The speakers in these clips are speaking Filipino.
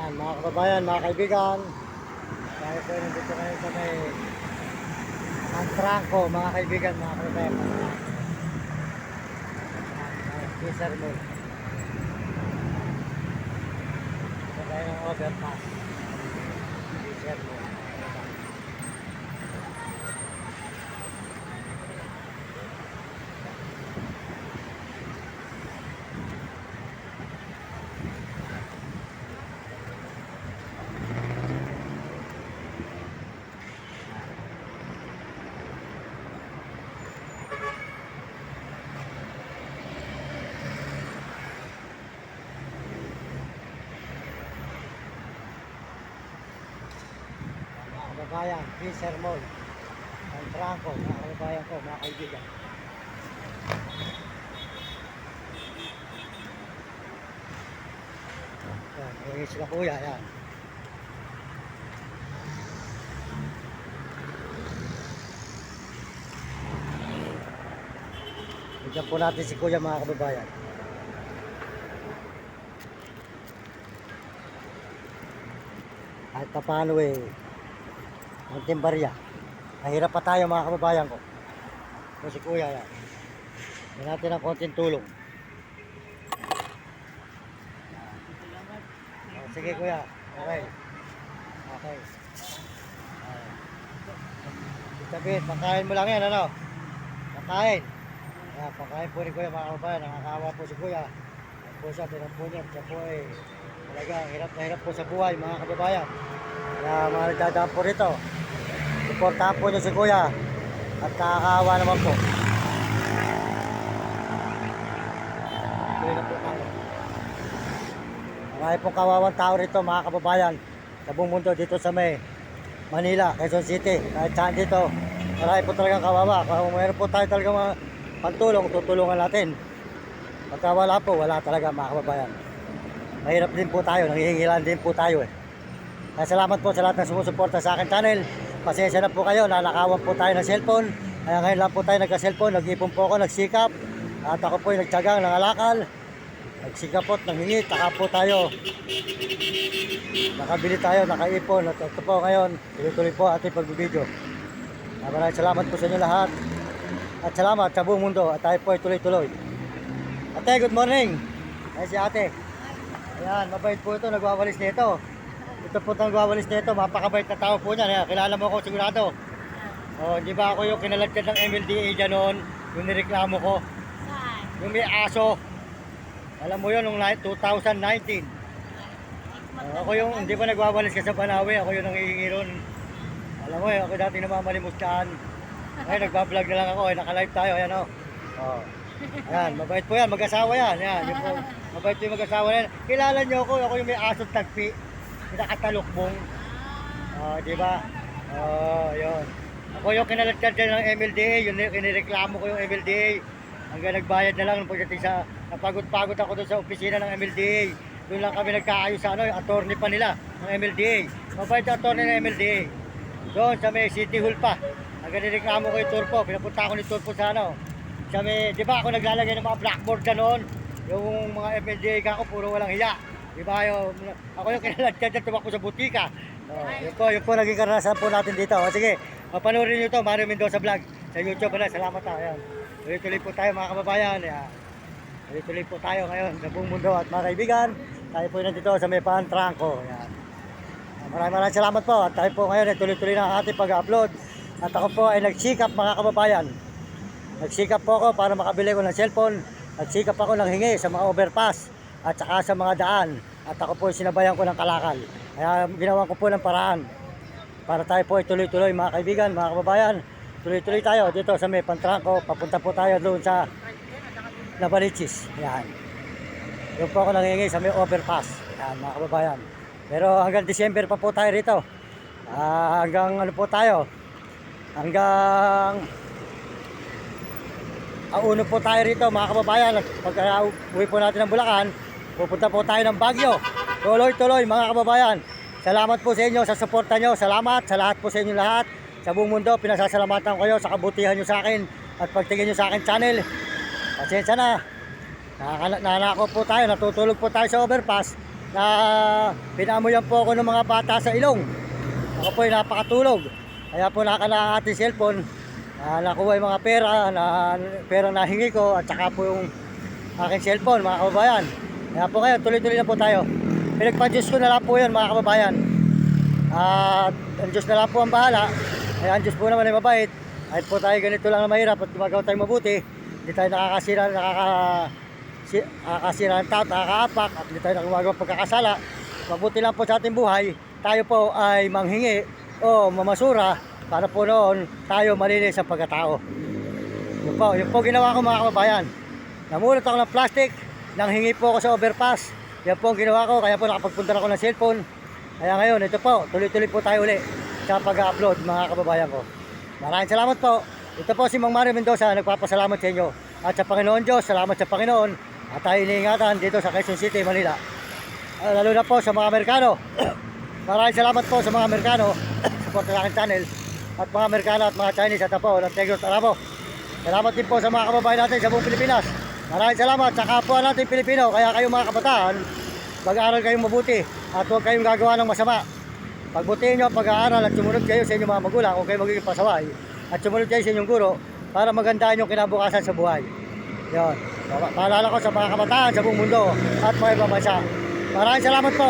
Yan, mga kababayan, mga kaibigan, tayo po nandito ngayon sa may Antrangco, mga kaibigan, mga kababayan. Fisher Mall. Ito tayo ng overpass. Fisher Mall. Kababayan, Fisher Mall, Antrangco, mga kababayan ko, mga kaibigan. Yan, yung sila kuya, yan. Bigyan po natin si kuya, mga kababayan. Kahit pa paano ang timbarya. Nahirap pa tayo, mga kababayan ko. Ito si kuya, yan. Bigyan natin ng konting tulong. Sige kuya, okay. Okay. Sabihin, pangkain mo lang yan, ano? Pangkain. Yan, pangkain po ni kuya, mga kababayan. Nakakawa po si kuya. Yan po siya, tinan po niya. Siya po talaga, hirap na hirap po sa buhay, mga kababayan. Kaya mga nagdadaan po rito. Supportahan po niyo si kuya. At nakakawa naman po. Marami pong kawawang tao rito, mga kababayan, sa buong mundo dito sa may Manila, Quezon City. Kahit saan dito, marami po talagang kawawa. Kung mayroon po tayo talagang mga pantulong, tutulungan natin. Pagka wala po, wala talaga, mga kababayan. Mahirap din po tayo, nanghihingilan din po tayo Kaya salamat po sa lahat ng sumusuporta sa akin channel. Pasensya na po kayo, nanakawan po tayo ng cellphone. Kaya ngayon lang po tayo nagka-cellphone, nag-ipon po ako, nagsikap. At ako po yung nagtyagang, nangalakal. Nagsigapot, nangingi, taka po tayo. Nakabili tayo, nakaipon. At ito po ngayon, tuloy-tuloy po ating pagbibideo. Maraming salamat po sa inyo lahat. At salamat sa buong mundo. At tayo po ay tuloy-tuloy. Ate, good morning. Ay si ate. Ayan, mabait po ito, nagwawalis nito. Ito po itong nagwawalis nito, mapakabait na tao po niyan. Ayan, kilala mo ako sigurado. Oh, di ba ako yung kinaladkad ng MLDA dyan noon, yung nireklamo ko. Yung may aso. Alam mo yun, nung 2019. Ako yung, hindi pa nagwawalis ka sa Banawe, ako yung nangihingi ron. Alam mo ako dati namamalimustaan. Ngayon, nagbablog na lang ako, naka-live tayo, ayan o. Oh. Ayan, mabait po yan, mag-asawa yan. Ayan, yung po, mabait po yung mag-asawa yan. Kilala nyo ako yung may aso tagpi. Pinakatalukbong. Di ba? Yun. Ako yung kinaladkad ng MLDA, yung kinireklamo ko yung MLDA. Hanggang nagbayad na lang pagdating sa napagod-pagod ako doon sa opisina ng MLDA. Doon lang kami nagkaayos sa yung attorney pa nila ng MLDA. Mabait yung attorney ng MLDA. Doon sa may City Hall pa. Hanggang nireklamo ko yung Turpo. Pinapunta ako ni Turpo sa Sa may, di ba ako naglalagay ng mga blackboard ka noon? Yung mga MLDA ka ako, puro walang hiya. Di ba ako yung kinaladkad na tumakbo sa butika. Yun po naging karanasan po natin dito. Sige, mapanoorin nyo ito, Mario Mendoza Vlog. Sa YouTube na, salamat ha. Ayan. Tuloy-tuloy po tayo, mga kababayan. Tuloy-tuloy po tayo ngayon sa buong mundo at mga kaibigan. Tayo po nandito sa may Antrangco. Maraming salamat po. At tayo po ngayon ay tuloy-tuloy na ating pag-upload. At ako po ay nagsikap, mga kababayan. Nagsikap po ako para makabili ko ng cellphone. Nagsikap ako ng hingi sa mga overpass at saka sa mga daan. At ako po sinabayan ko ng kalakal. Kaya ginawa ko po ng paraan para tayo po ay tuloy-tuloy, mga kaibigan, mga kababayan. Tuloy-tuloy tayo dito sa may Antrangco. Papunta po tayo doon sa Navaliches. Yan. Doon po ako nangingi sa may overpass. Yan, mga kababayan. Pero hanggang December pa po tayo rito. Hanggang ano po tayo? Hanggang uno po tayo rito, mga kababayan. Pag uwi po natin ng Bulacan, pupunta po tayo ng Baguio. Tuloy-tuloy, mga kababayan. Salamat po sa inyo sa suporta nyo. Salamat sa lahat po sa inyo lahat. Sa buong mundo, pinasasalamatan ko kayo sa kabutihan nyo sa akin at pagtingin nyo sa akin channel. Pasensya na. Nanako po tayo, natutulog po tayo sa overpass. na pinamuyan po ako ng mga bata sa ilong. Ako po ay napakatulog. Kaya po nakakala ating cellphone, nakuha yung mga pera na hingi ko at saka po yung aking cellphone mga kababayan. Kaya po ngayon tuloy-tuloy na po tayo. Pinagpa-Diyos ko na lang po yun mga kababayan. At ang Diyos na lang po ang bahala. Kaya ang Diyos po naman ay mabait. Kahit po tayo ganito lang na mahirap at gumagawa tayo mabuti, hindi tayo nakakasira ng tao, nakakaapak at hindi tayo gumagawa pagkakasala. Mabuti lang po sa ating buhay, tayo po ay manghingi o mamasura para po noon tayo malinis sa pagkatao. Yun po ginawa ko mga kababayan. Namulot ako ng plastic, nanghingi po ako sa overpass. Yan po ang ginawa ko, kaya po nakapagpunta ako ng cellphone. Kaya ngayon, ito po, tuloy-tuloy po tayo uli sa pag-upload mga kababayan ko. Maraming salamat po. Ito po si Mang Mario Mendoza, nagpapasalamat sa inyo. At sa Panginoon Diyos, salamat sa Panginoon. At tayo iniingatan dito sa Quezon City, Manila. Lalo na po sa mga Amerikano. Maraming salamat po sa mga Amerikano. Support sa aking channel. At mga Amerikano at mga Chinese at po ng Tegros Arabo. Salamat din po sa mga kababayan natin sa buong Pilipinas. Maraming salamat sa kapwa natin Pilipino. Kaya kayo mga kabataan, mag-aaral kayong mabuti at huwag kayong gagawa ng masama. Pagbutihin nyo ang pag-aaral at sumunod kayo sa inyong mga magulang kung kayo magiging pasaway at sumunod kayo sa inyong guro para magandaan yung kinabukasan sa buhay. Yun. Paalala ko sa mga kabataan sa buong mundo at mga ibang bansa. Maraming salamat po.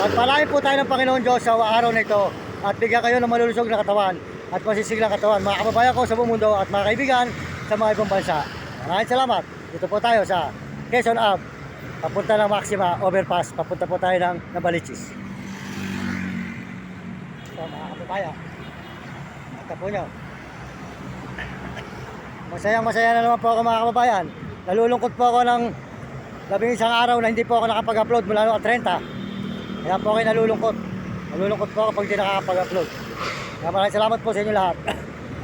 At palain po tayo ng Panginoon Diyos sa araw na ito at bigyan kayo ng malulusog na katawan at masisiglang katawan. Mga kababayan ko sa buong mundo at mga kaibigan sa mga ibang bansa. Maraming salamat. Dito po tayo sa Quezon Ave. Papunta ng Maxima Overpass. Papunta po tayo ng Nabalichis. So mga kababayan, ito po nyo. Masaya na naman po ako mga kababayan. Nalulungkot po ako ng 11 araw na hindi po ako nakapag-upload mula noong 30. Kaya po ako nalulungkot. Nalulungkot po ako pag hindi nakakapag-upload. Kaya maraming salamat po sa inyo lahat.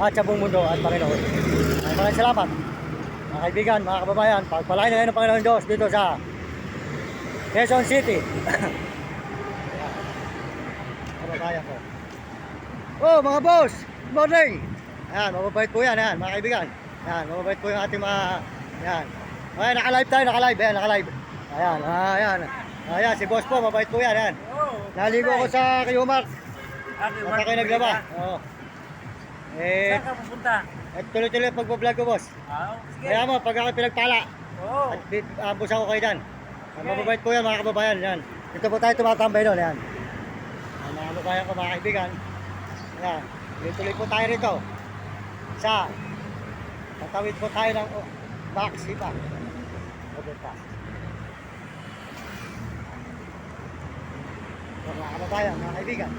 At sa buong mundo at Panginoon. Maraming salamat. Mga kaibigan, mga kababayan, pagpalain na ngayon ng Panginoon Diyos dito sa Quezon City. Kababayan ko. Oh mga boss, good morning. Ayan, mababait po yan, ayan, mga kaibigan. Ayan, mababait po yung ating mga, ayan. Ayan, naka-live tayo, naka-live, ayan, naka-live. Ayan, ayan. Ayan, si boss po, mabait po yan, ayan. Naligo ako sa Kayumar. At ako naglaba. Oo. Saan ka pupunta? Tuloy-tuloy pag-vlog ko, boss. Sige. Kaya mo, pag ako pinagpala, Oo. at ambus ako kayo dyan. Mababait po yan, mga kababayan, yan. Dito po tayo tumatambay doon, ayan. Mga kababayan ko, mga kaibigan. Ayan, tuloy po tayo rito. Tatawid po tayo ng Maxima Overpass. So, mga kababayan, mga kaibigan.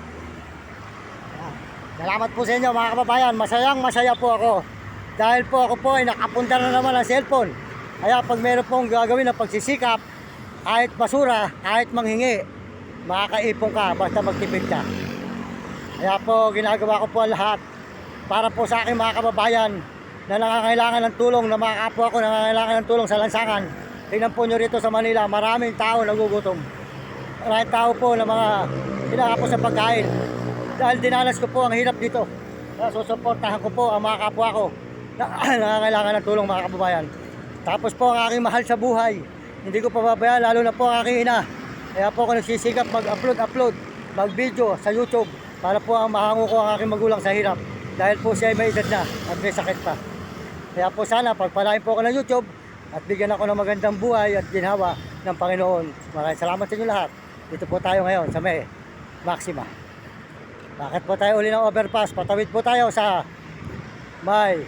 Ayan. Salamat po sa inyo mga kababayan. Masaya po ako. Dahil po ako po ay nakapunta na naman ang cellphone. Kaya pag meron pong gagawin na pagsisikap, kahit basura, kahit manghingi, makakaipon ka basta magtipid ka. Kaya po ginagawa ko po ang lahat para po sa aking mga kababayan na nangangailangan ng tulong, na mga kapwa ko nangangailangan ng tulong sa lansangan. Tingnan po nyo rito sa Manila, maraming tao nagugutom. Maraming tao po na mga kinakapos sa pagkain. Dahil dinanas ko po ang hirap dito. Kaya susuportahan ko po ang mga kapwa ko na nangangailangan ng tulong mga kababayan. Tapos po ang aking mahal sa buhay. Hindi ko pababayaan, lalo na po ang aking ina. Kaya po ako nagsisikap mag-upload, mag-video sa YouTube para po ang mahango ko ang aking magulang sa hirap. Dahil po siya ay may edad na at may sakit pa. Kaya po sana pagpalain po ako ng YouTube at bigyan ako ng magandang buhay at ginhawa ng Panginoon. Maraming salamat sa inyo lahat. Dito po tayo ngayon sa may Maxima. Bakit po tayo uli ng overpass? Patawid po tayo sa may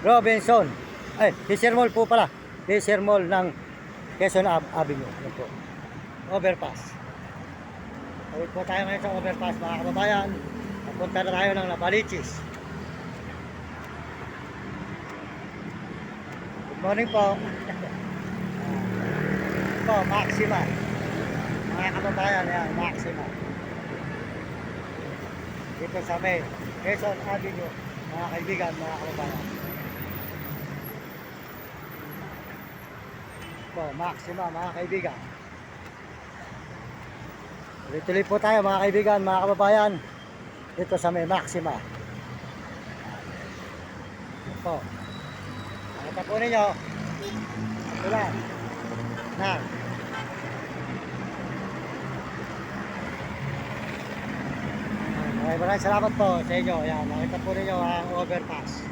Robinson. Fisher Mall po pala. Fisher Mall ng Quezon Avenue. Ano po? Overpass. Patawid po tayo ngayon sa overpass mga kababayan. Punta na tayo ng Nabalichis. Good morning po. Po, Maxima. Mga kababayan, yan, Maxima. Dito sa may Quezon Avenue, mga kaibigan, mga kababayan. Po, Maxima, mga kaibigan. Tuloy-tuloy po tayo, mga kaibigan, mga kababayan. Dito sa may Maxima. Po. Nakita po ninyo. Ito lang. Na. Maraming salamat po sa inyo. Ayan, nakita po ninyo ang overpass.